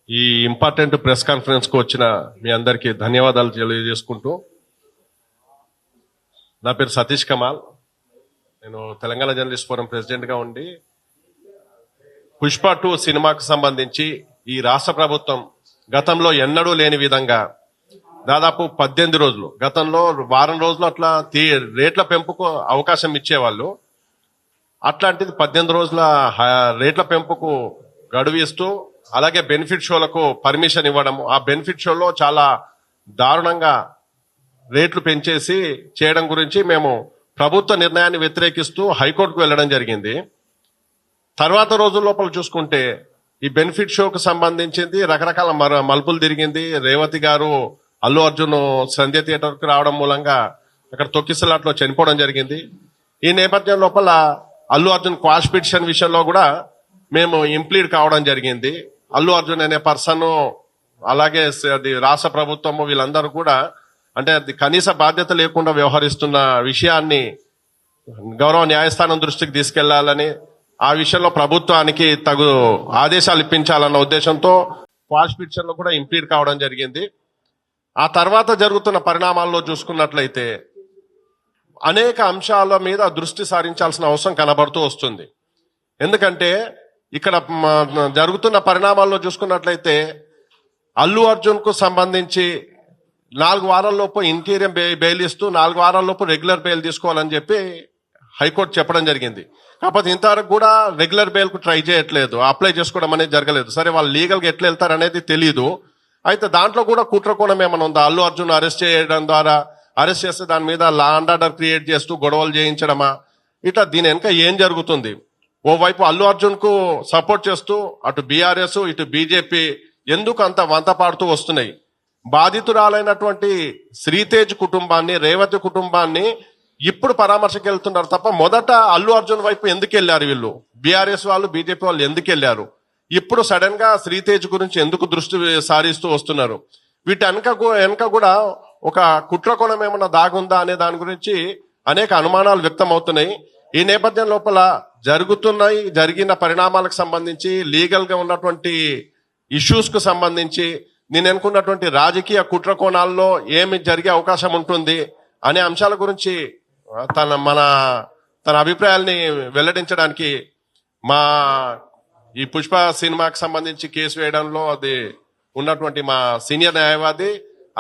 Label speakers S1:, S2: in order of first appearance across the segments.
S1: ఈ important press conference కు వచ్చిన మీ అందరికీ ధన్యవాదాలు తెలియజేసుకుంటూ, నా పేరు సతీష్ కమాల్. నేను తెలంగాణ జర్నలిస్ట్ ఫోరం ప్రెసిడెంట్ గా ఉండి పుష్ప 2 సినిమాకు సంబంధించి ఈ రాష్ట్ర ప్రభుత్వం గతంలో ఎన్నడూ లేని విధంగా దాదాపు 18 రోజులు, గతంలో వారం రోజులు అట్లా రేట్ల పెంపుకు అవకాశం ఇచ్చేవాళ్ళు. అట్లాంటిది 18 రోజుల రేట్ల పెంపుకు గడువు ఇస్తూ, అలాగే బెనిఫిట్ షోలకు పర్మిషన్ ఇవ్వడం, ఆ బెనిఫిట్ షోలో చాలా దారుణంగా రేట్లు పెంచేసి చేయడం గురించి మేము ప్రభుత్వ నిర్ణయాన్ని వ్యతిరేకిస్తూ హైకోర్టుకు వెళ్లడం జరిగింది. తర్వాత రోజుల లోపల చూసుకుంటే ఈ బెనిఫిట్ షోకు సంబంధించింది రకరకాల మలుపులు తిరిగింది. రేవతి గారు అల్లు అర్జున్ సంధ్య థియేటర్ కు రావడం మూలంగా అక్కడ తొక్కిసలాట్లో చనిపోవడం జరిగింది. ఈ నేపథ్యం లోపల అల్లు అర్జున్ క్వాష్ పిటిషన్ విషయంలో కూడా మేము ఇంప్లీడ్ కావడం జరిగింది. అల్లు అర్జున్ అనే పర్సన్, అలాగే రాష్ట్ర ప్రభుత్వము వీళ్ళందరూ కూడా అంటే కనీస బాధ్యత లేకుండా వ్యవహరిస్తున్న విషయాన్ని గౌరవ న్యాయస్థానం దృష్టికి తీసుకెళ్లాలని, ఆ విషయంలో ప్రభుత్వానికి తగు ఆదేశాలు ఇప్పించాలన్న ఉద్దేశంతో క్వాష్ పిటిషన్ లో కూడా ఇంప్లీడ్ కావడం జరిగింది. ఆ తర్వాత జరుగుతున్న పరిణామాల్లో చూసుకున్నట్లయితే అనేక అంశాల మీద దృష్టి సారించాల్సిన అవసరం కనబడుతూ వస్తుంది. ఎందుకంటే ఇక్కడ జరుగుతున్న పరిణామాల్లో చూసుకున్నట్లయితే అల్లు అర్జున్ కు సంబంధించి 4 వారాల్లోపు ఇంటీరియం బెయిల్ ఇస్తూ 4 వారాల్లోపు రెగ్యులర్ బెయిల్ తీసుకోవాలని చెప్పి హైకోర్టు చెప్పడం జరిగింది. కాకపోతే ఇంతవరకు కూడా రెగ్యులర్ బెయిల్ కు ట్రై చేయట్లేదు, అప్లై చేసుకోవడం అనేది జరగలేదు. సరే, వాళ్ళు లీగల్ గా ఎట్లా వెళ్తారు అనేది తెలియదు. అయితే దాంట్లో కూడా కుట్రకోణం ఏమైనా ఉందా? అల్లు అర్జున్ అరెస్ట్ చేయడం ద్వారా, అరెస్ట్ చేస్తే దాని మీద లా అండ్ ఆర్డర్ క్రియేట్ చేస్తూ గొడవలు చేయించడమా, ఇట్లా దీని వెనక ఏం జరుగుతుంది? ఓవైపు అల్లు అర్జున్ కు సపోర్ట్ చేస్తూ అటు బీఆర్ఎస్ ఇటు బీజేపీ ఎందుకు అంత వంత పాడుతూ వస్తున్నాయి? బాధితురాలైనటువంటి శ్రీతేజ్ కుటుంబాన్ని, రేవతి కుటుంబాన్ని ఇప్పుడు పరామర్శకు వెళ్తున్నారు తప్ప మొదట అల్లు అర్జున్ వైపు ఎందుకు వెళ్ళారు వీళ్ళు? బీఆర్ఎస్ వాళ్ళు, బీజేపీ వాళ్ళు ఎందుకు వెళ్ళారు? ఇప్పుడు సడన్ గా శ్రీతేజ్ గురించి ఎందుకు దృష్టి సారిస్తూ వస్తున్నారు? వీటి వెనక కూడా ఒక కుట్రకోణం ఏమన్నా దాగుందా అనే దాని గురించి అనేక అనుమానాలు వ్యక్తం అవుతున్నాయి. ఈ నేపథ్యం లోపల జరిగిన పరిణామాలకు సంబంధించి, లీగల్ గా ఉన్నటువంటి ఇష్యూస్ కు సంబంధించి, నేను అనుకున్నటువంటి రాజకీయ కుట్రకోణాల్లో ఏమి జరిగే అవకాశం ఉంటుంది అనే అంశాల గురించి తన అభిప్రాయాల్ని వెల్లడించడానికి ఈ పుష్ప సినిమాకి సంబంధించి కేసు వేయడంలో అది ఉన్నటువంటి మా సీనియర్ న్యాయవాది,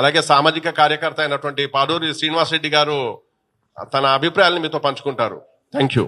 S1: అలాగే సామాజిక కార్యకర్త అయినటువంటి పాడూరి శ్రీనివాస్ రెడ్డి గారు తన అభిప్రాయాలను మీతో పంచుకుంటారు. Thank you.